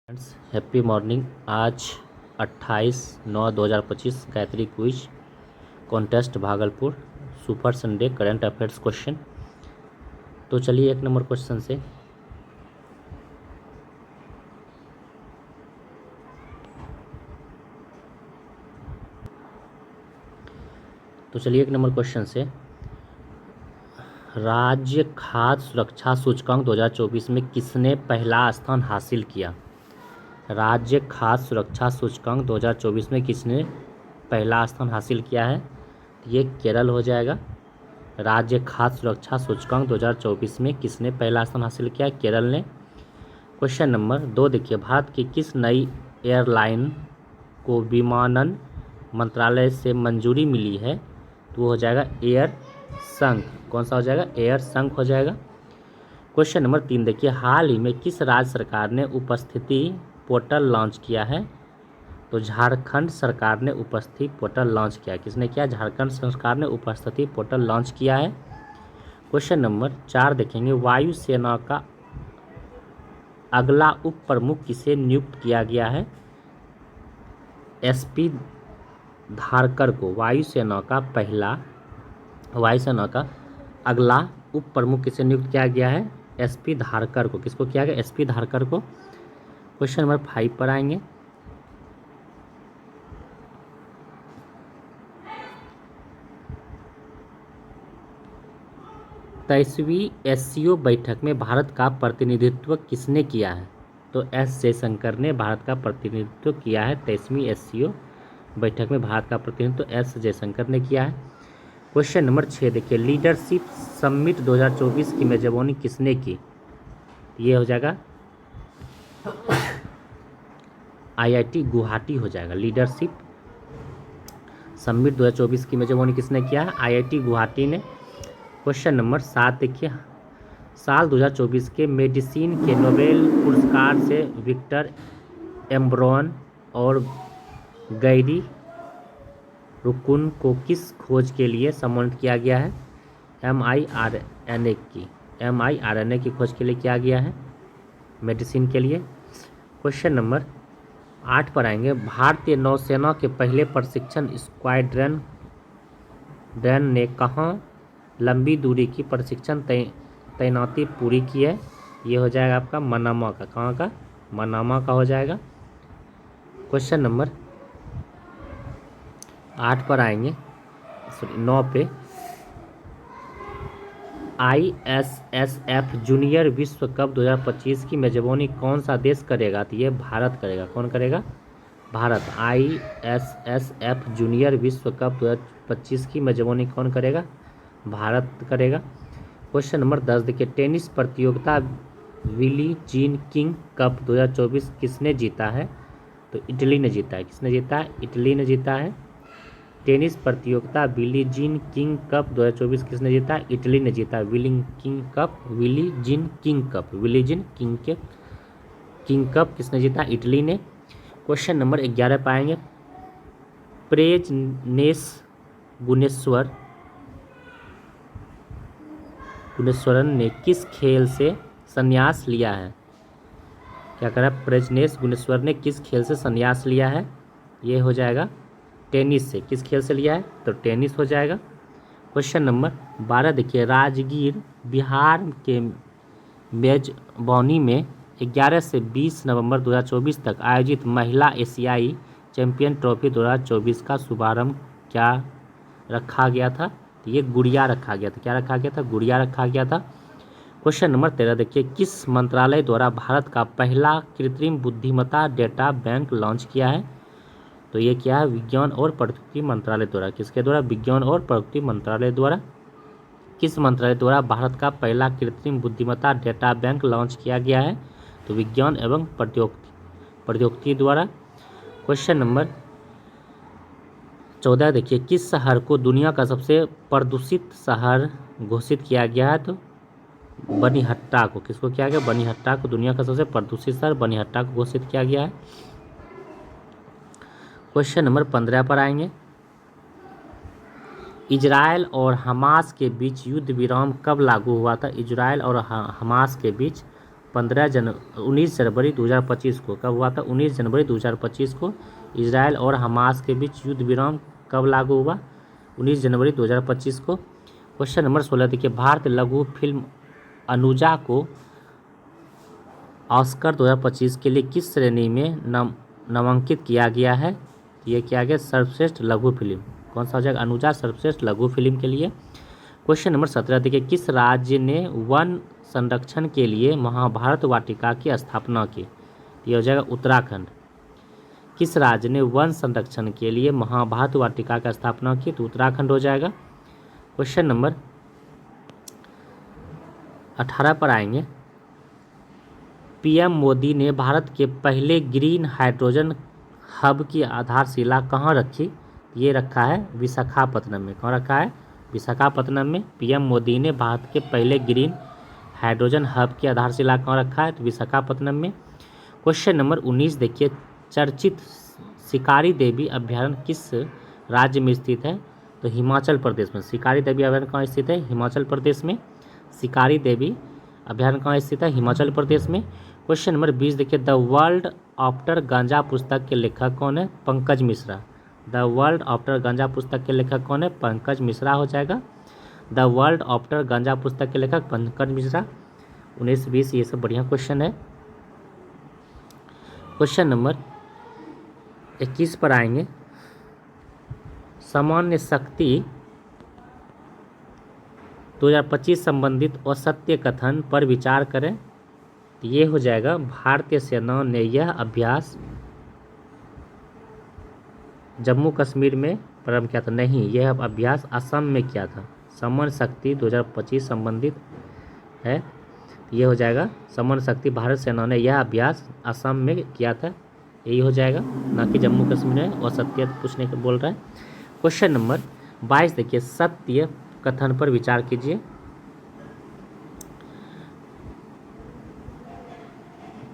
Friends happy morning. आज 28/9/2025 Gayatri quiz contest Bhagalpur super Sunday current affairs question. तो चलिए 1 number question से। चलिए 1 नंबर क्वेश्चन से, राज्य खाद्य सुरक्षा सूचकांक 2024 में किसने पहला स्थान हासिल किया? राज्य खाद्य सुरक्षा सूचकांक 2024 में किसने पहला स्थान हासिल किया है? ये केरल हो जाएगा। राज्य खाद्य सुरक्षा सूचकांक 2024 में किसने पहला स्थान हासिल किया? केरल ने। क्वेश्चन नंबर 2 देखिए, भारत की किस नई एयरलाइन को विमानन मंत्रालय से मंजूरी मिली है? तो वो हो जाएगा एयर संघ। कौन सा हो जाएगा? एयर संघ हो जाएगा। क्वेश्चन नंबर 3 देखिए, हाल ही में किस राज्य सरकार ने उपस्थिति पोर्टल लॉन्च किया है? तो झारखंड सरकार ने उपस्थिति पोर्टल लॉन्च किया। किसने किया? झारखंड सरकार ने उपस्थिति पोर्टल लॉन्च किया है। क्वेश्चन नंबर 4 देखेंगे, वायुसेना का अगला उप प्रमुख किसे नियुक्त किया गया है? एसपी धारकर को। वायुसेना का अगला उप प्रमुख किसे नियुक्त किया गया है? एसपी धारकर को। किसको किया गया? एसपी धारकर को। क्वेश्चन नंबर 5 पर आएंगे। तेईसवीं एससीओ बैठक में भारत का प्रतिनिधित्व किसने किया है? तो एस जयशंकर ने भारत का प्रतिनिधित्व किया है। 23वीं एससीओ बैठक में भारत का प्रतिनिधित्व एस जयशंकर ने किया है। क्वेश्चन नंबर 6 देखिए, लीडरशिप समिट 2024 की मेजबानी किसने की? ये हो जाएगा आईआईटी गुवाहाटी हो जाएगा। लीडरशिप समिट 2024 की मेजबानी किसने किया है? आईआईटी गुवाहाटी ने। क्वेश्चन नंबर 7 देखिए, साल 2024 के मेडिसिन के नोबेल पुरस्कार से विक्टर एम्ब्रॉन और गैरी रुकुन को किस खोज के लिए सम्मानित किया गया है? mRNA की खोज के लिए किया गया है, मेडिसिन के लिए। क्वेश्चन नंबर 8 पर आएंगे, भारतीय नौसेना के पहले प्रशिक्षण स्क्वाड्रन ने कहाँ लंबी दूरी की प्रशिक्षण तैनाती पूरी की है? ये हो जाएगा आपका मनामा का। कहाँ का? मनामा का हो जाएगा। क्वेश्चन नंबर 8 पर आएंगे, 9 पे, ISSF जूनियर विश्व कप 2025 की मेजबानी कौन सा देश करेगा? तो ये भारत करेगा। कौन करेगा? भारत। ISSF जूनियर विश्व कप 2025 की मेजबानी कौन करेगा? भारत करेगा। क्वेश्चन नंबर 10 देखिए, टेनिस प्रतियोगिता विली जीन किंग कप 2024 किसने जीता है? तो इटली ने जीता है। किसने जीता है? इटली ने जीता है। टेनिस प्रतियोगिता विली जीन किंग कप 2024 किसने जीता? इटली ने जीता। विली जीन किंग कप किसने जीता? इटली ने। क्वेश्चन नंबर 11 पाएंगे, प्रज्नेश गुणेश्वरन ने किस खेल से संन्यास लिया है? क्या करा? प्रज्नेश गुणेश्वर ने किस खेल से संन्यास लिया है? ये हो जाएगा टेनिस से। किस खेल से लिया है? तो टेनिस हो जाएगा। क्वेश्चन नंबर 12 देखिए, राजगीर बिहार के मेजबानी में 11 से 20 नवंबर 2024 तक आयोजित महिला एशियाई चैंपियन ट्रॉफी 2024 का शुभारंभ क्या रखा गया था? तो ये गुड़िया रखा गया था। क्या रखा गया था? गुड़िया रखा गया था। क्वेश्चन नंबर 13 देखिए, किस मंत्रालय द्वारा भारत का पहला कृत्रिम बुद्धिमत्ता डेटा बैंक लॉन्च किया है? तो ये क्या है? विज्ञान और प्रौद्योगिकी मंत्रालय द्वारा। किसके द्वारा? विज्ञान और प्रौद्योगिकी मंत्रालय द्वारा। किस मंत्रालय द्वारा भारत का पहला कृत्रिम बुद्धिमत्ता डेटा बैंक लॉन्च किया गया है? तो विज्ञान एवं प्रौद्योगिकी द्वारा। क्वेश्चन नंबर 14 देखिए, किस शहर को दुनिया का सबसे प्रदूषित शहर घोषित किया गया है? तो बनीहट्टा को। किसको किया गया? बनीहट्टा को दुनिया का सबसे प्रदूषित शहर बनीहट्टा को घोषित किया गया है। क्वेश्चन नंबर 15 पर आएंगे, इजराइल और हमास के बीच युद्ध विराम कब लागू हुआ था? इजराइल और हमास के बीच 19 जनवरी 2025 को कब हुआ था? 19 जनवरी 2025 को इजराइल और हमास के बीच युद्ध विराम कब लागू हुआ? 19 जनवरी 2025 को। क्वेश्चन नंबर 16 देखिए, भारतीय लघु फिल्म अनुजा को ऑस्कर 2025 के लिए किस श्रेणी में नामांकित किया गया है? ये किया गया सर्वश्रेष्ठ लघु फिल्म। कौन सा हो जाएगा? अनुजा सर्वश्रेष्ठ लघु फिल्म के लिए। क्वेश्चन नंबर 17 देखिए, किस राज्य ने वन संरक्षण के लिए महाभारत वाटिका की स्थापना की? ये हो जाएगा उत्तराखंड। किस राज्य ने वन संरक्षण के लिए महाभारत वाटिका की स्थापना की? तो उत्तराखंड हो जाएगा। क्वेश्चन नंबर 18 पर आएंगे, पीएम मोदी ने भारत के पहले ग्रीन हाइड्रोजन हब की आधारशिला कहाँ रखी? ये रखा है विशाखापत्तनम में। कहाँ रखा है? विशाखापत्तनम में। पीएम मोदी ने भारत के पहले ग्रीन हाइड्रोजन हब की आधारशिला कहाँ रखा है? तो विशाखापत्तनम में। क्वेश्चन नंबर 19 देखिए, चर्चित शिकारी देवी अभ्यारण्य किस राज्य में स्थित है? तो हिमाचल प्रदेश में। शिकारी देवी अभ्यारण्य कहाँ स्थित है? हिमाचल प्रदेश में। शिकारी देवी अभ्यारण्य कहाँ स्थित है? हिमाचल प्रदेश में। क्वेश्चन नंबर 20 देखिए, द वर्ल्ड आफ्टर गांजा पुस्तक के लेखक कौन है? Pankaj Mishra. The world after गांजा पुस्तक के लेखक कौन है? पंकज मिश्रा हो जाएगा। द वर्ल्ड आफ्टर गांजा पुस्तक के लेखक पंकज मिश्रा। 19-20 ये सब बढ़िया क्वेश्चन है। क्वेश्चन नंबर 21 पर आएंगे, सामान्य शक्ति 2025 संबंधित असत्य कथन पर विचार करें। ये हो जाएगा, भारतीय सेना ने यह अभ्यास जम्मू कश्मीर में प्रारंभ किया था। नहीं, यह अभ्यास असम में किया था। सामान्य शक्ति 2025 संबंधित है। ये हो जाएगा, सामान्य शक्ति भारत सेना ने यह अभ्यास असम में किया था। यही हो जाएगा, ना कि जम्मू कश्मीर में असत्य पूछने को बोल रहा है। क्वेश्चन नंबर 22 देखिए, सत्य कथन पर विचार कीजिए।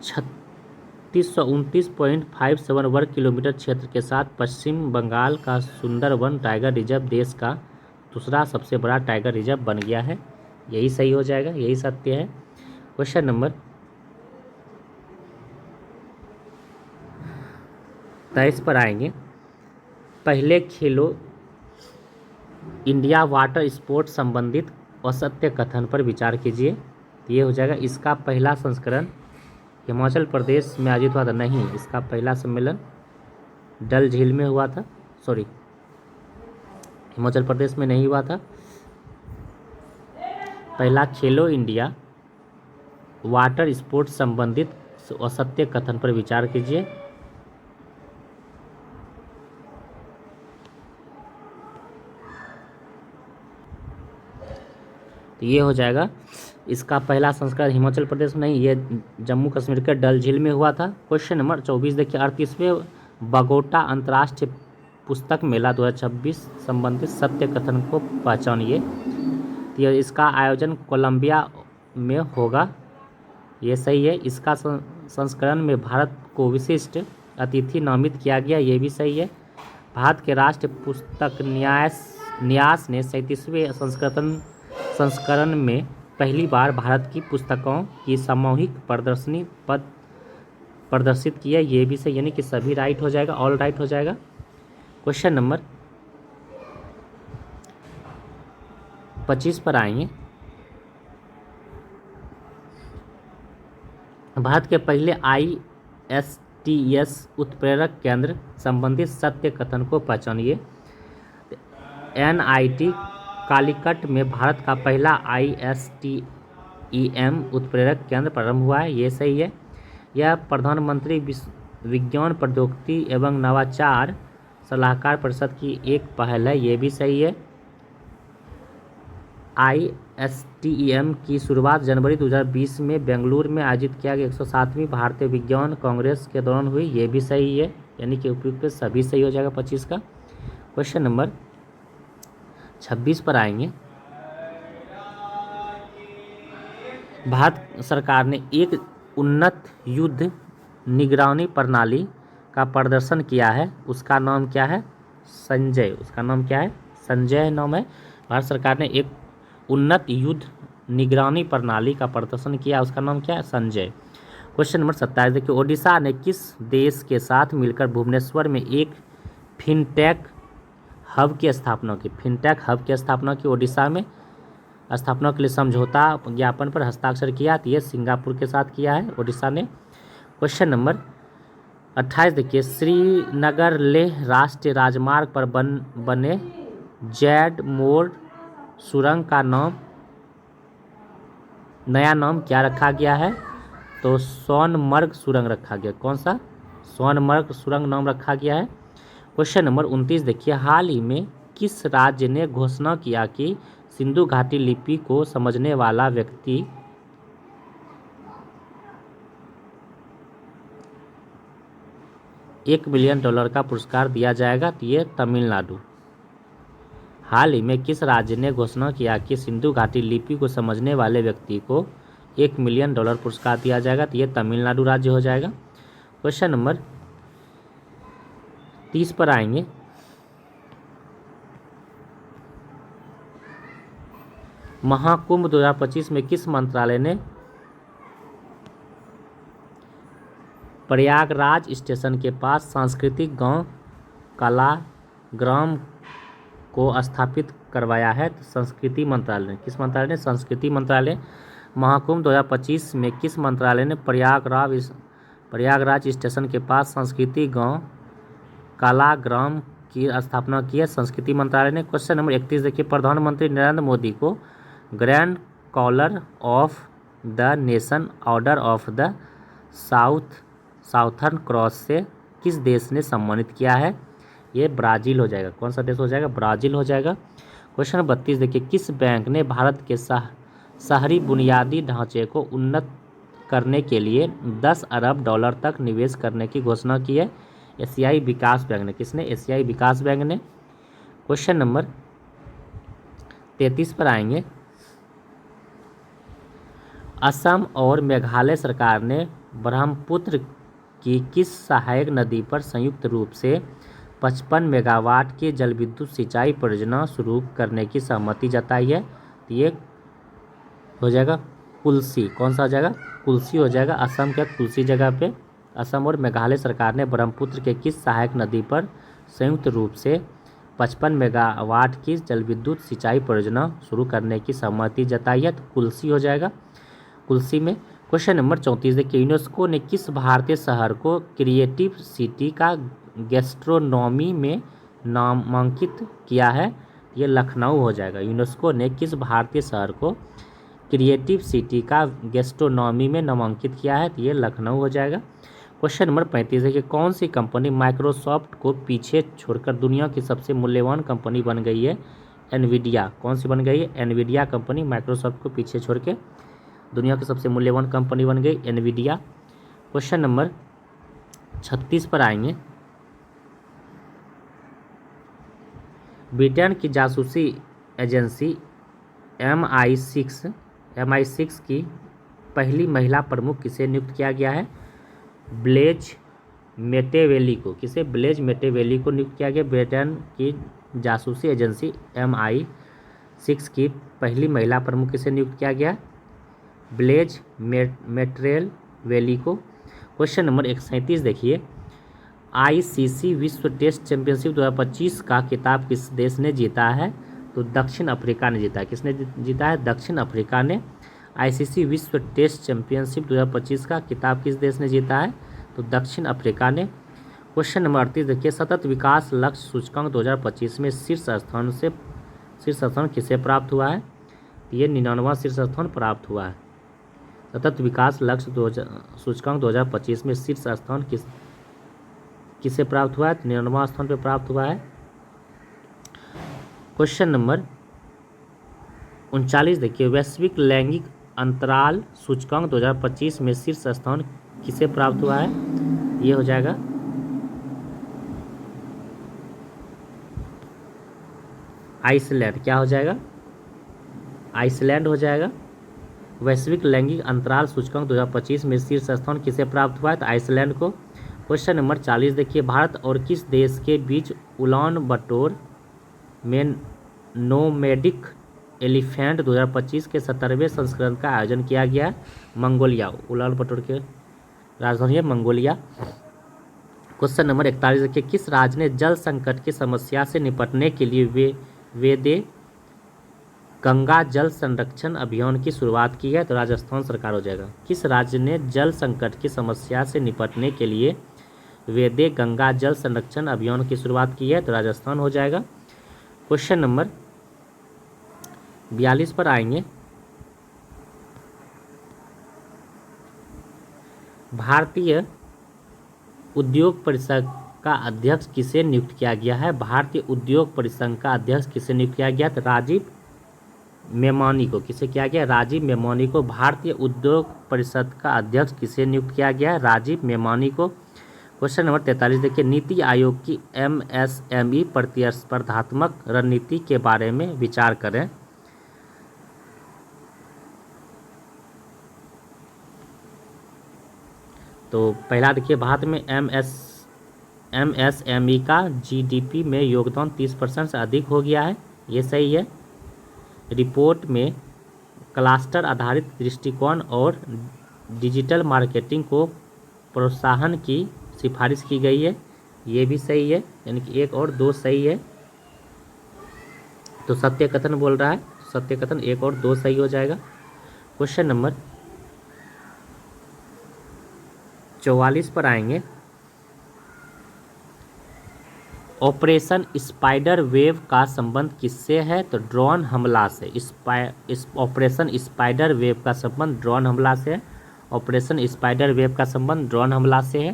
3629.57 वर्ग किलोमीटर क्षेत्र के साथ पश्चिम बंगाल का सुंदरवन टाइगर रिजर्व देश का दूसरा सबसे बड़ा टाइगर रिजर्व बन गया है। यही सही हो जाएगा, यही सत्य है। क्वेश्चन नंबर 23 पर आएंगे, पहले खेलो इंडिया वाटर स्पोर्ट्स संबंधित असत्य कथन पर विचार कीजिए। ये हो जाएगा, इसका पहला संस्करण हिमाचल प्रदेश में आयोजित हुआ था। नहीं, इसका पहला सम्मेलन डल झील में हुआ था। सॉरी, हिमाचल प्रदेश में नहीं हुआ था। पहला खेलो इंडिया वाटर स्पोर्ट्स संबंधित असत्य कथन पर विचार कीजिए। तो ये हो जाएगा, इसका पहला संस्करण हिमाचल प्रदेश में नहीं, ये जम्मू कश्मीर के डल झील में हुआ था। क्वेश्चन नंबर 24 देखिए, 38वें बगोटा अंतर्राष्ट्रीय पुस्तक मेला 2026 संबंधित सत्य कथन को पहचानिए। तो इसका आयोजन कोलंबिया में होगा। ये सही है। इसका संस्करण में भारत को विशिष्ट अतिथि नामित किया गया। ये भी सही है। भारत के राष्ट्रीय पुस्तक न्यास ने 37वें संस्करण में पहली बार भारत की पुस्तकों की सामूहिक प्रदर्शनी प्रदर्शित की है। ये भी सही, यानी कि सभी राइट हो जाएगा, ऑल राइट हो जाएगा। क्वेश्चन नंबर 25 पर आएंगे, भारत के पहले ISTS उत्प्रेरक केंद्र संबंधित सत्य कथन को पहचानिए। NIT कालीकट में भारत का पहला ISTEM उत्प्रेरक केंद्र प्रारंभ हुआ है। ये सही है। यह प्रधानमंत्री विज्ञान प्रौद्योगिकी एवं नवाचार सलाहकार परिषद की एक पहल है। ये भी सही है। ISTEM की शुरुआत जनवरी 2020 में बेंगलुरु में आयोजित किया गया 107वीं भारतीय विज्ञान कांग्रेस के दौरान हुई। ये भी सही है, यानी कि उपयुक्त सभी सही हो जाएगा 25 का। क्वेश्चन नंबर 26 पर आएंगे, भारत सरकार ने एक उन्नत युद्ध निगरानी प्रणाली का प्रदर्शन किया है। उसका नाम क्या है? संजय। उसका नाम क्या है? संजय नाम है। भारत सरकार ने एक उन्नत युद्ध निगरानी प्रणाली का प्रदर्शन किया, उसका नाम क्या है? संजय। क्वेश्चन नंबर 27 देखिए, ओडिशा ने किस देश के साथ मिलकर भुवनेश्वर में एक फिनटेक हब की स्थापना की? फिनटेक हब की स्थापना की ओडिशा में, स्थापना के लिए समझौता ज्ञापन पर हस्ताक्षर किया, तो ये सिंगापुर के साथ किया है ओडिशा ने। क्वेश्चन नंबर 28 देखिए, श्रीनगर लेह राष्ट्रीय राजमार्ग पर बने जेड मोर सुरंग का नया नाम क्या रखा गया है? तो सोनमर्ग सुरंग रखा गया। कौन सा? सोनमर्ग सुरंग नाम रखा गया है। क्वेश्चन नंबर 29 देखिए, हाल ही में किस राज्य ने घोषणा किया कि सिंधु घाटी लिपि को समझने वाला व्यक्ति $1 मिलियन का पुरस्कार दिया जाएगा? तो ये तमिलनाडु। हाल ही में किस राज्य ने घोषणा किया कि सिंधु घाटी लिपि को समझने वाले व्यक्ति को $1 मिलियन पुरस्कार दिया जाएगा? तो ये तमिलनाडु राज्य हो जाएगा। क्वेश्चन नंबर 30 पर आएंगे, महाकुंभ 2025 में किस मंत्रालय ने प्रयागराज स्टेशन के पास सांस्कृतिक गांव कलाग्राम को स्थापित करवाया है? तो संस्कृति मंत्रालय ने। किस मंत्रालय ने? संस्कृति मंत्रालय। महाकुंभ 2025 में किस मंत्रालय ने प्रयागराज स्टेशन के पास सांस्कृतिक गांव कलाग्राम की स्थापना की है? संस्कृति मंत्रालय ने। क्वेश्चन नंबर 31 देखिए, प्रधानमंत्री नरेंद्र मोदी को Grand Collar of the Nation Order of the Southern Cross से किस देश ने सम्मानित किया है? ये ब्राज़ील हो जाएगा। कौन सा देश हो जाएगा? ब्राज़ील हो जाएगा। क्वेश्चन नंबर 32 देखिए, किस बैंक ने भारत के शहरी बुनियादी ढांचे को उन्नत करने के लिए $10 अरब तक निवेश करने की घोषणा की है? एशियाई विकास बैंक ने। किसने? एशियाई विकास बैंक ने। क्वेश्चन नंबर 33 पर आएंगे, असम और मेघालय सरकार ने ब्रह्मपुत्र की किस सहायक नदी पर संयुक्त रूप से 55 मेगावाट की जलविद्युत सिंचाई परियोजना शुरू करने की सहमति जताई है? तो ये हो जाएगा कुल्सी। कौन सा हो जाएगा? कुल्सी हो जाएगा। असम के कुल्सी जगह पे असम और मेघालय सरकार ने ब्रह्मपुत्र के किस सहायक नदी पर संयुक्त रूप से 55 मेगावाट की जलविद्युत सिंचाई परियोजना शुरू करने की सहमति जताई है? तो कुल्सी हो जाएगा, कुल्सी में। क्वेश्चन नंबर 34 देखिए, यूनेस्को ने किस भारतीय शहर को क्रिएटिव सिटी का गैस्ट्रोनॉमी में नामांकित किया है? ये लखनऊ हो जाएगा। यूनेस्को ने किस भारतीय शहर को क्रिएटिव सिटी का गैस्ट्रोनॉमी में नामांकित किया है? तो ये लखनऊ हो जाएगा। क्वेश्चन नंबर 35 है कि कौन सी कंपनी माइक्रोसॉफ्ट को पीछे छोड़कर दुनिया की सबसे मूल्यवान कंपनी बन गई है? एनवीडिया। कौन सी बन गई है? एनवीडिया कंपनी माइक्रोसॉफ्ट को पीछे छोड़ के दुनिया की सबसे मूल्यवान कंपनी बन गई एनवीडिया। क्वेश्चन नंबर 36 पर आएंगे, ब्रिटेन की जासूसी एजेंसी MI6 की पहली महिला प्रमुख किसे नियुक्त किया गया है? ब्लेज मेटेवेली को। किसे? ब्लेज मेटेवेली को नियुक्त किया गया। ब्रिटेन की जासूसी एजेंसी MI6 की पहली महिला प्रमुख किसे नियुक्त किया गया? ब्लेज मेटेवेली को। क्वेश्चन नंबर 37 देखिए, ICC विश्व टेस्ट चैंपियनशिप 2025 का खिताब किस देश ने जीता है? तो दक्षिण अफ्रीका ने जीता है। किसने जीता है? दक्षिण अफ्रीका ने। ICC विश्व टेस्ट चैंपियनशिप 2025 का खिताब किस देश ने जीता है? तो दक्षिण अफ्रीका ने। क्वेश्चन नंबर 38 देखिए, सतत विकास लक्ष्य सूचकांक 2025 में शीर्ष स्थान किसे प्राप्त हुआ है? ये 99वां शीर्ष स्थान प्राप्त हुआ है। सतत विकास लक्ष्य सूचकांक 2025 में शीर्ष स्थान किसे प्राप्त हुआ है? 99वां स्थान पर प्राप्त हुआ है। क्वेश्चन नंबर 39 देखिए, वैश्विक लैंगिक अंतराल सूचकांक 2025 में शीर्ष स्थान किसे प्राप्त हुआ है? ये हो जाएगा आइसलैंड। क्या हो जाएगा? आइसलैंड हो जाएगा। वैश्विक लैंगिक अंतराल सूचकांक 2025 में शीर्ष स्थान किसे प्राप्त हुआ है? तो आइसलैंड को। क्वेश्चन नंबर 40 देखिए, भारत और किस देश के बीच उलान बटोर में नोमैडिक एलिफेंट 2025 के 70वें संस्करण का आयोजन किया गया है? मंगोलिया, उलान बटोर के राजधानी है मंगोलिया। क्वेश्चन नंबर 41 देखिए, किस राज्य ने जल संकट की समस्या से निपटने के लिए वेदे गंगा जल संरक्षण अभियान की शुरुआत की है? तो राजस्थान सरकार हो जाएगा। किस राज्य ने जल संकट की समस्या से निपटने के लिए वेदे गंगा जल संरक्षण अभियान की शुरुआत की है? तो राजस्थान हो जाएगा। क्वेश्चन नंबर 42 पर आएंगे। भारतीय उद्योग परिषद का अध्यक्ष किसे नियुक्त किया गया है? भारतीय उद्योग परिसंघ का अध्यक्ष किसे नियुक्त किया गया? तो राजीव मेमानी को। किसे किया गया? राजीव मेमानी को। भारतीय उद्योग परिषद का अध्यक्ष किसे नियुक्त किया गया है? राजीव मेमानी को। क्वेश्चन नंबर 43 देखिए, नीति आयोग की MSME प्रतिस्पर्धात्मक रणनीति के बारे में विचार करें। तो पहला देखिए, भारत में MSME का GDP में योगदान 30% से अधिक हो गया है, ये सही है। रिपोर्ट में क्लस्टर आधारित दृष्टिकोण और डिजिटल मार्केटिंग को प्रोत्साहन की सिफारिश की गई है, ये भी सही है, यानी कि 1 और 2 सही है। तो सत्य कथन बोल रहा है, सत्य कथन 1 और 2 सही हो जाएगा। क्वेश्चन नंबर 44 पर आएंगे। ऑपरेशन स्पाइडर वेव का संबंध किससे है? तो ड्रोन हमला से। ऑपरेशन स्पाइडर वेव का संबंध ड्रोन हमला से है। ऑपरेशन स्पाइडर वेव का संबंध ड्रोन हमला से है।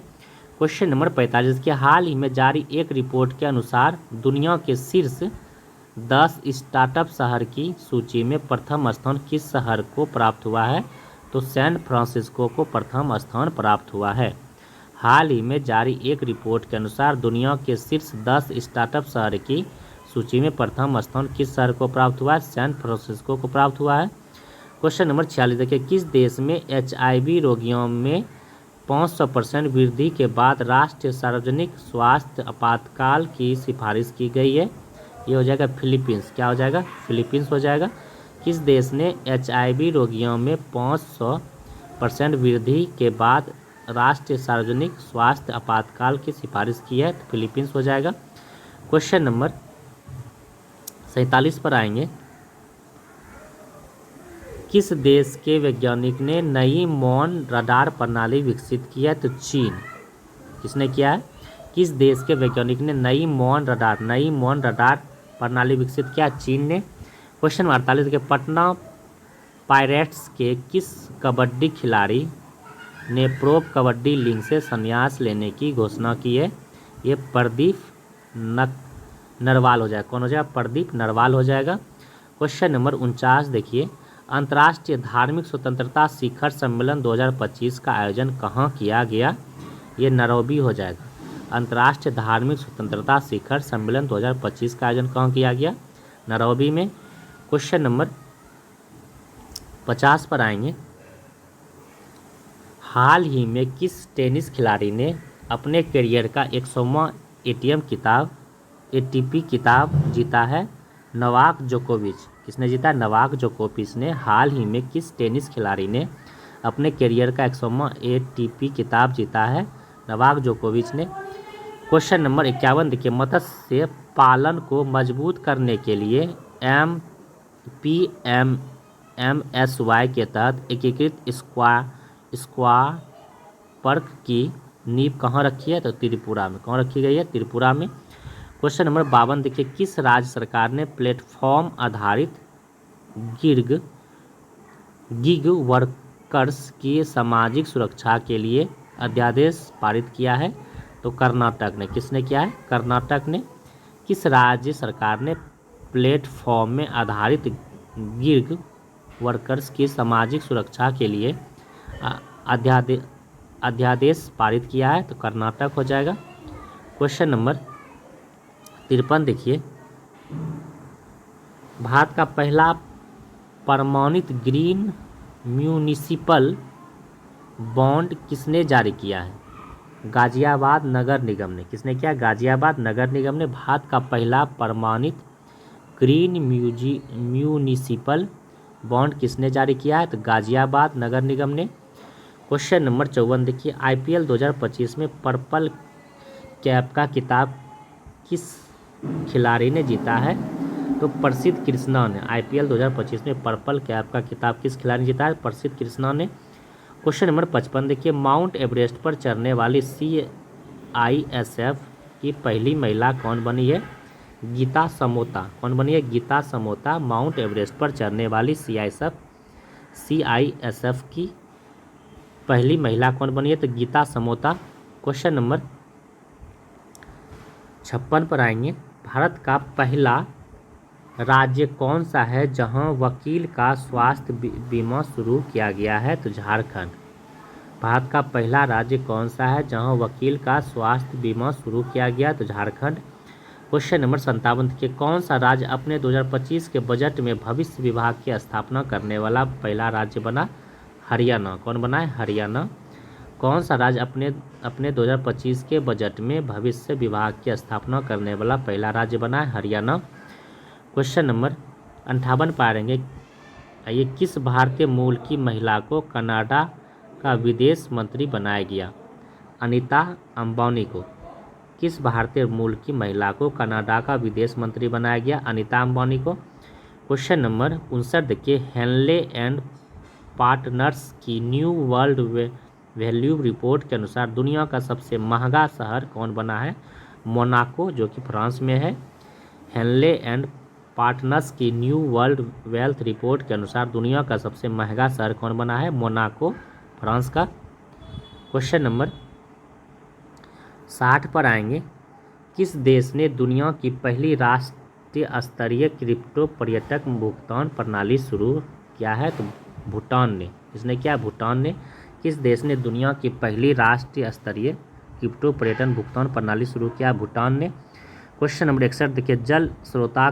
क्वेश्चन नंबर 45 के हाल ही में जारी एक रिपोर्ट के अनुसार दुनिया के शीर्ष 10 स्टार्टअप शहर की सूची में प्रथम स्थान किस शहर को प्राप्त हुआ है? तो सैन फ्रांसिस्को को प्रथम स्थान प्राप्त हुआ है। हाल ही में जारी एक रिपोर्ट के अनुसार दुनिया के शीर्ष 10 स्टार्टअप शहर की सूची में प्रथम स्थान किस शहर को प्राप्त हुआ है? सैन फ्रांसिस्को को प्राप्त हुआ है। क्वेश्चन नंबर 46 देखिए, किस देश में HIV रोगियों में 500% वृद्धि के बाद राष्ट्रीय सार्वजनिक स्वास्थ्य आपातकाल की सिफारिश की गई है? ये हो जाएगा फिलीपींस। क्या हो जाएगा? फिलीपींस हो जाएगा। किस देश ने HIV रोगियों में 500% वृद्धि के बाद राष्ट्रीय सार्वजनिक स्वास्थ्य आपातकाल की सिफारिश की है? तो फिलीपींस हो जाएगा। क्वेश्चन नंबर 47 पर आएंगे। किस देश के वैज्ञानिक ने नई मौन रडार प्रणाली विकसित की है? तो चीन। किसने किया है? किस देश के वैज्ञानिक ने नई मौन रडार प्रणाली विकसित किया? चीन ने। क्वेश्चन 48 के पटना पायरेट्स के किस कबड्डी खिलाड़ी ने प्रो कबड्डी लीग से संन्यास लेने की घोषणा की है? ये प्रदीप नरवाल हो जाएगा। कौन हो जाएगा? प्रदीप नरवाल हो जाएगा। क्वेश्चन नंबर 49 देखिए, अंतर्राष्ट्रीय धार्मिक स्वतंत्रता शिखर सम्मेलन 2025 का आयोजन कहाँ किया गया? ये नैरोबी हो जाएगा। अंतर्राष्ट्रीय धार्मिक स्वतंत्रता शिखर सम्मेलन 2025 का आयोजन कहाँ किया गया? नैरोबी में। क्वेश्चन नंबर 50 पर आएंगे। हाल ही में किस टेनिस खिलाड़ी ने अपने करियर का 100वां ATP खिताब जीता है? नोवाक जोकोविच। किसने जीता? नोवाक जोकोविच ने। हाल ही में किस टेनिस खिलाड़ी ने अपने करियर का 100वां ATP खिताब जीता है? नोवाक जोकोविच ने। क्वेश्चन नंबर 51 देखिए, मत्स्य पालन को मजबूत करने के लिए MPMSY के तहत एकीकृत स्क्वाड की नींव कहाँ रखी है? तो त्रिपुरा में। कहाँ रखी गई है? त्रिपुरा में। क्वेश्चन नंबर 52 देखिए, किस राज्य सरकार ने प्लेटफॉर्म आधारित गिग वर्कर्स की सामाजिक सुरक्षा के लिए अध्यादेश पारित किया है? तो कर्नाटक ने। किसने किया है? कर्नाटक ने। किस राज्य सरकार ने प्लेटफॉर्म में आधारित गिग वर्कर्स की सामाजिक सुरक्षा के लिए अध्यादेश पारित किया है? तो कर्नाटक हो जाएगा। क्वेश्चन नंबर 53 देखिए, भारत का पहला प्रमाणित ग्रीन म्यूनिसिपल बॉन्ड किसने जारी किया है? गाजियाबाद नगर निगम ने। किसने किया? गाजियाबाद नगर निगम ने भारत का पहला प्रमाणित ग्रीन म्यूनिसिपल बॉन्ड किसने जारी किया है? तो गाजियाबाद नगर निगम ने। क्वेश्चन नंबर 54 देखिए, IPL 2025 में पर्पल कैप का खिताब किस खिलाड़ी ने जीता है? तो प्रसिद्ध कृष्णा ने। IPL 2025 में पर्पल कैप का खिताब किस खिलाड़ी ने जीता है? प्रसिद्ध कृष्णा ने। क्वेश्चन नंबर 55 देखिए, माउंट एवरेस्ट पर चढ़ने वाली CISF की पहली महिला कौन बनी है? गीता समोता। कौन बनी है? गीता समोता माउंट एवरेस्ट पर चढ़ने वाली CISF की पहली महिला कौन बनी है? तो गीता समोता। क्वेश्चन नंबर 56 पर आएंगे, भारत का पहला राज्य कौन सा है जहां वकील का स्वास्थ्य बीमा शुरू किया गया है? तो झारखंड। भारत का पहला राज्य कौन सा है जहां वकील का स्वास्थ्य बीमा शुरू किया गया? तो झारखंड। क्वेश्चन नंबर 57 के, कौन सा राज्य अपने 2025 के बजट में भविष्य विभाग की स्थापना करने वाला पहला राज्य बना? हरियाणा। कौन बना है? हरियाणा। कौन सा राज्य अपने 2025 के बजट में भविष्य विभाग की स्थापना करने वाला पहला राज्य बना है? हरियाणा। क्वेश्चन नंबर 58 पाएंगे, ये किस भारतीय मूल की महिला को कनाडा का विदेश मंत्री बनाया गया? अनीता अंबानी को। किस भारतीय मूल की महिला को कनाडा का विदेश मंत्री बनाया गया? अनीता अंबानी को। क्वेश्चन नंबर 59 देखिए, हेनले एंड पार्टनर्स की न्यू वर्ल्ड वैल्यू रिपोर्ट के अनुसार दुनिया का सबसे महंगा शहर कौन बना है? मोनाको, जो कि फ्रांस में है। हेनले एंड पार्टनर्स की न्यू वर्ल्ड वेल्थ रिपोर्ट के अनुसार दुनिया का सबसे महंगा शहर कौन बना है? मोनाको, फ्रांस का। क्वेश्चन नंबर 60 पर आएंगे, किस देश ने दुनिया की पहली राष्ट्रीय स्तरीय क्रिप्टो पर्यटक भुगतान प्रणाली शुरू किया है? तो भूटान ने। इसने क्या? भूटान ने। किस देश ने दुनिया की पहली राष्ट्रीय स्तरीय क्रिप्टो पर्यटन भुगतान प्रणाली शुरू किया? भूटान ने। क्वेश्चन नंबर 61 देखिए, जल स्रोता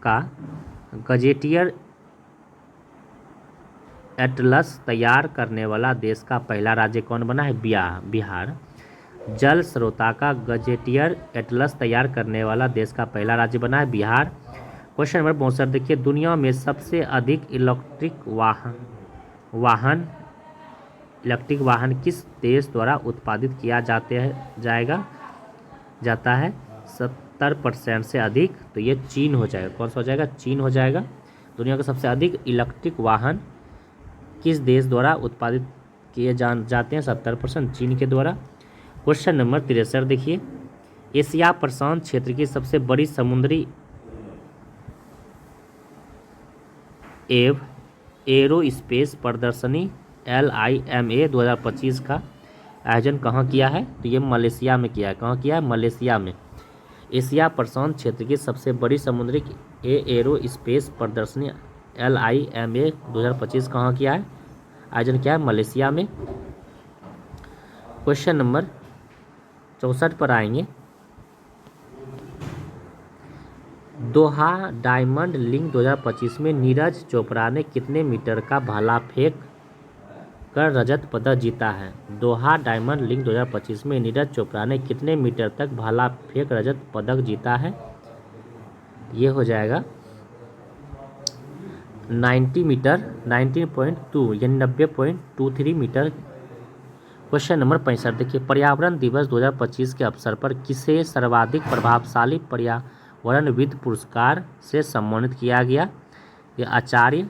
का गजेटियर एटलस तैयार करने वाला देश का पहला राज्य कौन बना है? बिहार। जल स्रोता का गजेटियर एटलस तैयार करने वाला देश का पहला राज्य बना है? बिहार। क्वेश्चन नंबर 62 देखिए, दुनिया में सबसे अधिक इलेक्ट्रिक वाहन किस देश द्वारा उत्पादित किया जाता है 70% से अधिक? तो ये चीन हो जाएगा। कौन सा हो जाएगा? चीन हो जाएगा। दुनिया का सबसे अधिक इलेक्ट्रिक वाहन किस देश द्वारा उत्पादित किए जाते हैं? 70%, चीन के द्वारा। क्वेश्चन नंबर 63 देखिए, एशिया प्रशांत क्षेत्र की सबसे बड़ी समुद्री एरोस्पेस प्रदर्शनी LIMA 2025 का आयोजन कहाँ किया है? तो ये मलेशिया में किया है। कहाँ किया है? मलेशिया में। एशिया प्रशांत क्षेत्र की सबसे बड़ी समुद्री एरोस्पेस प्रदर्शनी LIMA 2025 कहाँ किया है? आयोजन किया है? मलेशिया में। क्वेश्चन नंबर 64 पर आएंगे, दोहा डायमंड लीग 2025 में नीरज चोपड़ा ने कितने मीटर का भाला फेंक कर रजत पदक जीता है? दोहा डायमंड लीग 2025 में नीरज चोपड़ा ने कितने मीटर तक भाला फेंक रजत पदक जीता है? ये हो जाएगा 90 मीटर, 19.2 यानी 90.23 मीटर। क्वेश्चन नंबर 65 देखिए, पर्यावरण दिवस 2025 के अवसर पर किसे सर्वाधिक प्रभावशाली पर्यावरणविद पुरस्कार से सम्मानित किया गया? ये आचार्य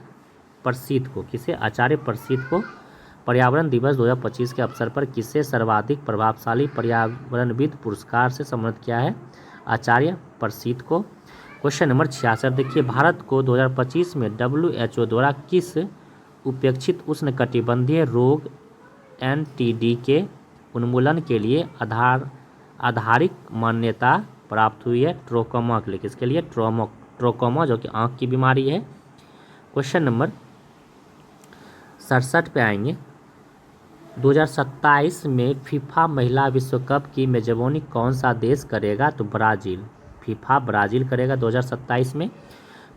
प्रसीद को। किसे? आचार्य प्रसीद को। पर्यावरण दिवस 2025 के अवसर पर किसे सर्वाधिक प्रभावशाली पर्यावरणविद पुरस्कार से सम्मानित किया है? आचार्य प्रसीद को। क्वेश्चन नंबर 66 देखिए, भारत को 2025 में WHO द्वारा किस उपेक्षित उष्णकटिबंधीय रोग NTD के उन्मूलन के लिए आधारिक मान्यता प्राप्त हुई है? ट्रोकोमा के लिए। किसके लिए? ट्रोकोमा, जो कि आँख की बीमारी है। क्वेश्चन नंबर 67 पे आएंगे, 2027 में फीफा महिला विश्व कप की मेजबानी कौन सा देश करेगा? तो ब्राज़ील। फीफा ब्राज़ील करेगा 2027 में।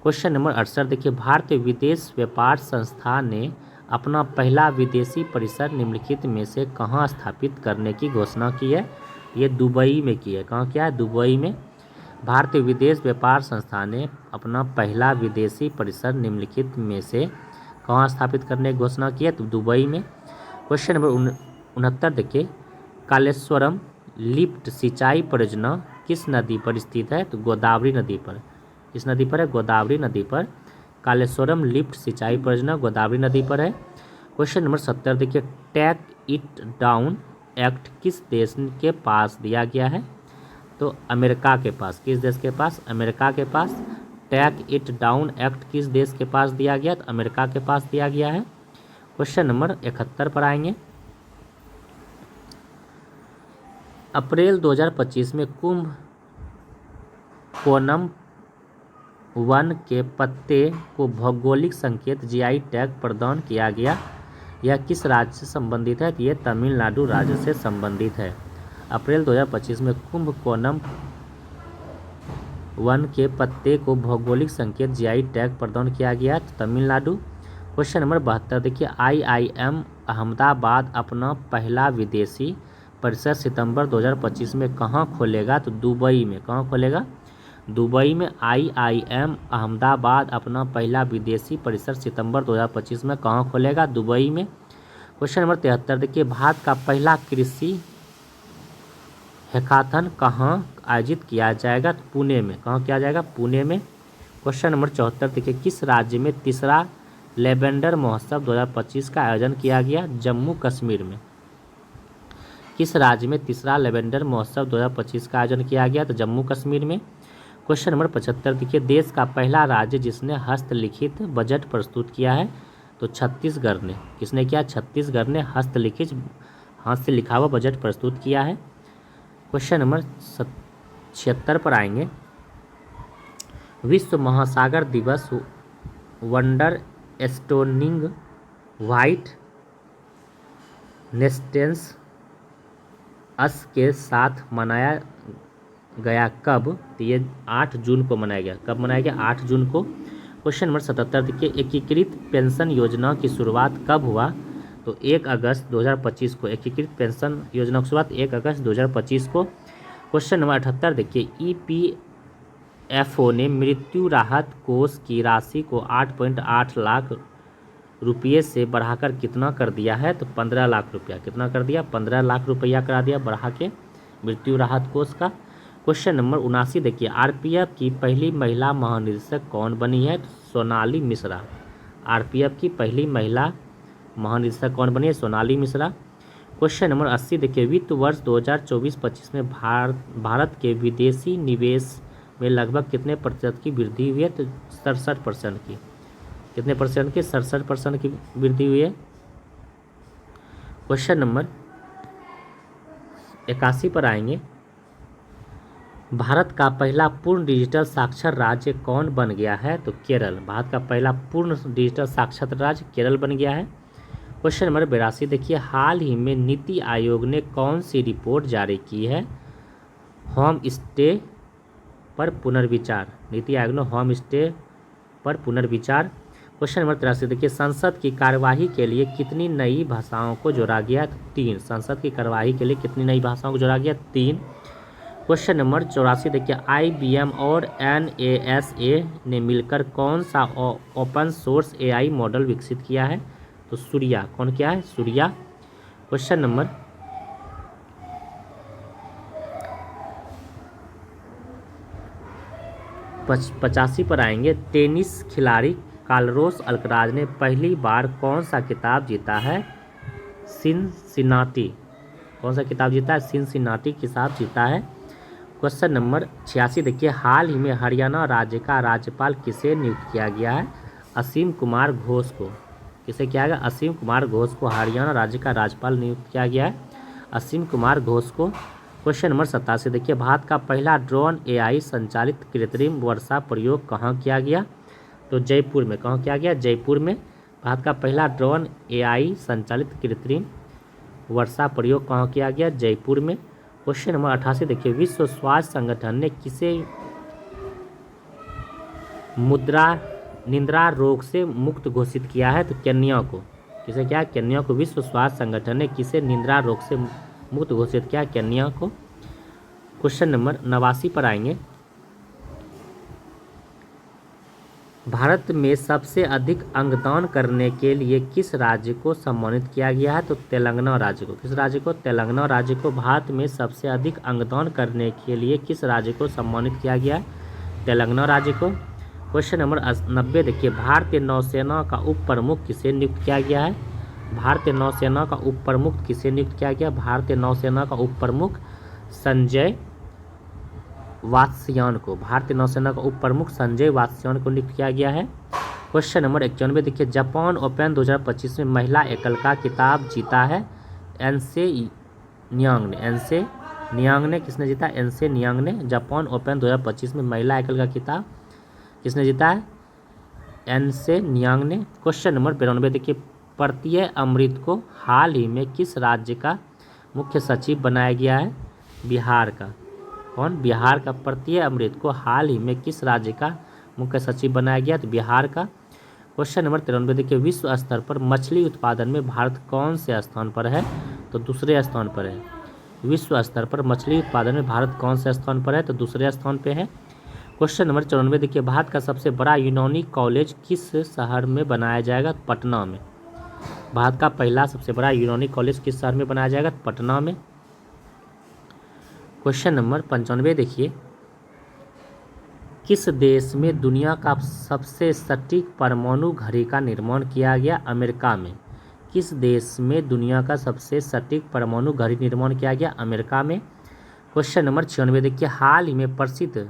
क्वेश्चन नंबर 68 देखिए, भारतीय विदेश व्यापार संस्थान ने अपना पहला विदेशी परिसर निम्नलिखित में से कहाँ स्थापित करने की घोषणा की है? ये दुबई में की है। कहाँ किया है? दुबई में। भारतीय विदेश व्यापार संस्थान ने अपना पहला विदेशी परिसर निम्नलिखित में से कहाँ स्थापित करने की घोषणा की है? तो दुबई में। क्वेश्चन नंबर 69 देखिए, कालेश्वरम लिफ्ट सिंचाई परियोजना किस नदी पर स्थित है? तो गोदावरी नदी पर। किस नदी पर है? गोदावरी नदी पर। कालेश्वरम लिफ्ट सिंचाई परियोजना गोदावरी नदी पर है। क्वेश्चन नंबर 70 देखिए, टेक इट डाउन एक्ट किस देश के पास दिया गया है? तो अमेरिका के पास। किस देश के पास? अमेरिका के पास। टेक इट डाउन एक्ट किस देश के पास दिया गया? तो अमेरिका के पास दिया गया है। क्वेश्चन नंबर 71 पर आएंगे। अप्रैल 2025 में कुंभ कोनम वन के पत्ते को भौगोलिक संकेत जीआई टैग प्रदान किया गया। यह किस राज्य से संबंधित है? तो ये तमिलनाडु राज्य से संबंधित है। अप्रैल 2025 में कुंभ कोनम वन के पत्ते को भौगोलिक संकेत जीआई टैग प्रदान किया गया, तो तमिलनाडु। क्वेश्चन नंबर 72 देखिए, आईआईएम अहमदाबाद अपना पहला विदेशी परिसर सितंबर 2025 में कहाँ खोलेगा? तो दुबई में। कहाँ खोलेगा? दुबई में। आईआईएम अहमदाबाद अपना पहला विदेशी परिसर सितंबर 2025 में कहाँ खोलेगा? दुबई में। क्वेश्चन नंबर 73 देखिए, भारत का पहला कृषि हैकाथन कहाँ आयोजित किया जाएगा? तो पुणे में। कहाँ किया जाएगा? पुणे में। क्वेश्चन नंबर 74 देखिए, किस राज्य में तीसरा लेवेंडर महोत्सव 2025 का आयोजन किया गया? जम्मू कश्मीर में। किस राज्य में तीसरा लेवेंडर महोत्सव 2025 का आयोजन किया गया? तो जम्मू कश्मीर में। क्वेश्चन नंबर 75 देखिए, देश का पहला राज्य जिसने हस्तलिखित बजट प्रस्तुत किया है? तो छत्तीसगढ़ ने। किसने किया? छत्तीसगढ़ ने हस्तलिखित, हाथ से लिखा हुआ बजट प्रस्तुत किया है। क्वेश्चन नंबर 76 पर आएंगे। विश्व महासागर दिवस वंडर स्टोनिंग व्हाइट नेस्टेंस अस के साथ मनाया गया कब? तो ये 8 जून को मनाया गया। कब मनाया गया? 8 जून को। क्वेश्चन नंबर 77 देखिए, एकीकृत पेंशन योजना की शुरुआत कब हुआ? तो 1 अगस्त 2025 को। एकीकृत पेंशन योजना की शुरुआत 1 अगस्त 2025 को। क्वेश्चन नंबर 78 देखिए, ईपीएफओ ने मृत्यु राहत कोष की राशि को 8.8 लाख रुपये से बढ़ाकर कितना कर दिया है? तो 15 लाख रुपया। कितना कर दिया? 15 लाख रुपया करा दिया बढ़ा के मृत्यु राहत कोष का। क्वेश्चन नंबर 79 देखिए, आरपीएफ की पहली महिला महानिदेशक कौन बनी है? तो सोनाली मिश्रा। आरपीएफ की पहली महिला महानिदेशक कौन बनी है? सोनाली मिश्रा। क्वेश्चन नंबर 80 देखिए, वित्त वर्ष 2024-25 में भारत के विदेशी निवेश में लगभग कितने प्रतिशत की वृद्धि हुई है? तो 67% की। कितने परसेंट की? 67% की वृद्धि हुई है। क्वेश्चन नंबर 81 पर आएंगे। भारत का पहला पूर्ण डिजिटल साक्षर राज्य कौन बन गया है? तो केरल। भारत का पहला पूर्ण डिजिटल साक्षर राज्य केरल बन गया है। क्वेश्चन नंबर 82 देखिए, हाल ही में नीति आयोग ने कौन सी रिपोर्ट जारी की है? होम स्टे पर पुनर्विचार। नीति आयोग ने होम स्टे पर पुनर्विचार। क्वेश्चन नंबर 83 देखिए, संसद की कार्यवाही के लिए कितनी नई भाषाओं को जोड़ा गया? 3। संसद की कार्यवाही के लिए कितनी नई भाषाओं को जोड़ा गया? 3। क्वेश्चन नंबर 84 देखिए, आईबीएम और एनएएसए ने मिलकर कौन सा ओपन सोर्स एआई मॉडल विकसित किया है? तो सूर्या। कौन किया है? सूर्या। क्वेश्चन नंबर 85 पर आएंगे। टेनिस खिलाड़ी कार्लोस अल्कराज ने पहली बार कौन सा खिताब जीता है? सिनसिनाटी। कौन सा खिताब जीता है? सिनसिनाटी खिताब जीता है। क्वेश्चन नंबर 86 देखिए, हाल ही में हरियाणा राज्य का राज्यपाल किसे नियुक्त किया गया है? असीम कुमार घोष को। किसे किया गया? असीम कुमार घोष को हरियाणा राज्य का राज्यपाल नियुक्त किया गया है, असीम कुमार घोष को। क्वेश्चन नंबर 87 देखिए, भारत का पहला ड्रोन एआई संचालित कृत्रिम वर्षा प्रयोग कहाँ किया गया? तो जयपुर में। कहाँ किया गया? जयपुर में। भारत का पहला ड्रोन एआई संचालित कृत्रिम वर्षा प्रयोग कहाँ किया गया? जयपुर में। क्वेश्चन नंबर 88 देखिए, विश्व स्वास्थ्य संगठन ने किसे निद्रा रोग से मुक्त घोषित किया है? तो केन्या को। किसे क्या? केन्या को। विश्व स्वास्थ्य संगठन ने किसे निद्रा रोग से मुक्त घोषित किया? केन्या को। क्वेश्चन नंबर 89 पर आएंगे। भारत में सबसे अधिक अंगदान करने के लिए किस राज्य को सम्मानित किया गया है? तो तेलंगाना राज्य को। किस राज्य को? तेलंगाना राज्य को। भारत में सबसे अधिक अंगदान करने के लिए किस राज्य को सम्मानित किया गया है? तेलंगाना राज्य को। क्वेश्चन नंबर 90 देखिए, भारतीय नौसेना का उप प्रमुख किसे नियुक्त किया गया है? भारतीय नौसेना का उप प्रमुख किसे नियुक्त किया गया? भारतीय नौसेना का उप प्रमुख संजय वात्स्यायन को। भारतीय नौसेना का उप प्रमुख संजय वात्स्यायन को नियुक्त किया गया है। क्वेश्चन नंबर 91 देखिए, जापान ओपन 2025 में महिला एकल का खिताब जीता है एनसे नियांग ने। एनसे नियांग ने किसने जीता? एनसे नियांग ने जापान ओपन 2025 में महिला एकल का खिताब किसने जीता है? एनसे नियांग ने। क्वेश्चन नंबर 92 देखिए, प्रत्यय अमृत को हाल ही में किस राज्य का मुख्य सचिव बनाया गया है? बिहार का। कौन? बिहार का। प्रत्यय अमृत को हाल ही में किस राज्य का मुख्य सचिव बनाया गया? तो बिहार का। क्वेश्चन नंबर 93 देखिए, विश्व स्तर पर मछली उत्पादन में भारत कौन से स्थान पर है? तो दूसरे स्थान पर है। विश्व स्तर पर मछली उत्पादन में भारत कौन से स्थान पर है? तो दूसरे स्थान पर है। क्वेश्चन नंबर 94 देखिए, भारत का सबसे बड़ा यूनानी कॉलेज किस शहर में बनाया जाएगा? पटना में। भारत का पहला सबसे बड़ा यूनानी कॉलेज किस शहर में बनाया जाएगा? पटना में। क्वेश्चन नंबर 95 देखिए, किस देश में दुनिया का सबसे सटीक परमाणु घड़ी का निर्माण किया गया? अमेरिका में। किस देश में दुनिया का सबसे सटीक परमाणु घड़ी निर्माण किया गया? अमेरिका में। क्वेश्चन नंबर 96 देखिए, हाल ही में प्रसिद्ध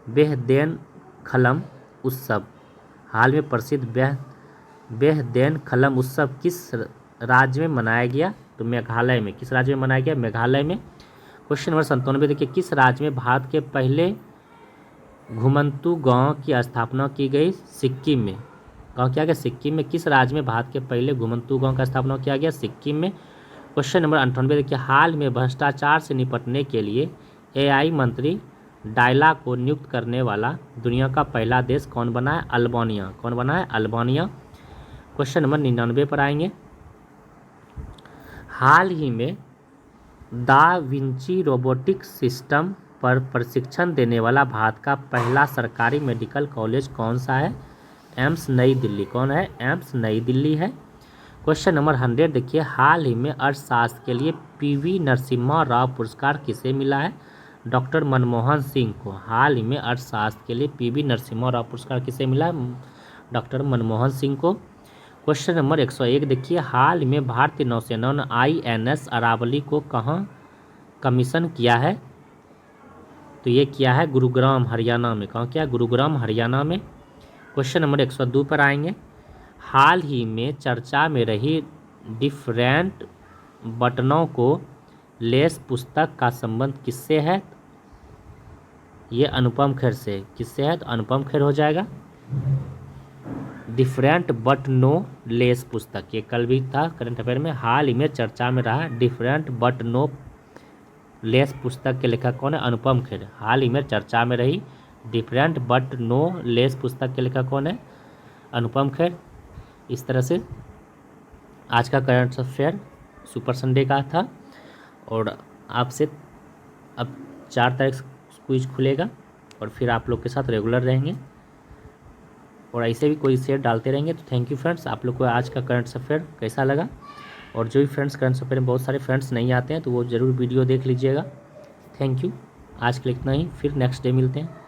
बेहदेनखलम उत्सव हाल में प्रसिद्ध बेहदेनखलम उत्सव किस राज्य में मनाया गया? तो मेघालय में। किस राज्य में मनाया गया? मेघालय में। क्वेश्चन नंबर 97 देखिए, किस राज्य में भारत के पहले घुमंतू गांव की स्थापना की गई? सिक्किम में। गाँव किया गया? सिक्किम में। किस राज्य में भारत के पहले घुमंतू गांव का स्थापना किया गया? सिक्किम में। क्वेश्चन नंबर 98 देखिए, हाल में भ्रष्टाचार से निपटने के लिए AI मंत्री डायला को नियुक्त करने वाला दुनिया का पहला देश कौन बना है? अल्बानिया। कौन बना है? अल्बानिया। क्वेश्चन नंबर 99 पर आएंगे, हाल ही में दा विंची रोबोटिक सिस्टम पर प्रशिक्षण देने वाला भारत का पहला सरकारी मेडिकल कॉलेज कौन सा है? एम्स नई दिल्ली। कौन है? एम्स नई दिल्ली है। क्वेश्चन नंबर 100 देखिए, हाल ही में अर्थशास्त्र के लिए PV नरसिम्हा राव पुरस्कार किसे मिला है? डॉक्टर मनमोहन सिंह को। हाल ही में अर्थशास्त्र के लिए PV नरसिम्हा राव पुरस्कार किसे मिला? डॉक्टर मनमोहन सिंह को। क्वेश्चन नंबर 101 देखिए, हाल ही में भारतीय नौसेना ने INS अरावली को कहाँ कमीशन किया है? तो ये किया है गुरुग्राम हरियाणा में। कहाँ किया? गुरुग्राम हरियाणा में। क्वेश्चन नंबर 102 पर आएंगे, हाल ही में चर्चा में रही डिफरेंट बटनों को लेस पुस्तक का संबंध किससे है? ये अनुपम खेर से। किससे है? तो अनुपम खेर हो जाएगा। डिफरेंट बट नो लेस पुस्तक, ये कल भी था करंट अफेयर में। हाल ही में चर्चा में रहा डिफरेंट बट नो लेस पुस्तक के लेखक कौन है? अनुपम खेर। हाल ही में चर्चा में रही डिफरेंट बट नो लेस पुस्तक के लेखक कौन है? अनुपम खेर। इस तरह से आज का करंट अफेयर सुपर संडे का था, और आपसे अब 4 तारीख क्विज खुलेगा और फिर आप लोग के साथ रेगुलर रहेंगे, और ऐसे भी कोई शेयर डालते रहेंगे। तो थैंक यू फ्रेंड्स। आप लोग को आज का करंट अफेयर कैसा लगा? और जो भी फ्रेंड्स करंट अफेयर में बहुत सारे फ्रेंड्स नहीं आते हैं तो वो ज़रूर वीडियो देख लीजिएगा। Thank you. आज के लिए इतना ही, फिर नेक्स्ट डे मिलते हैं।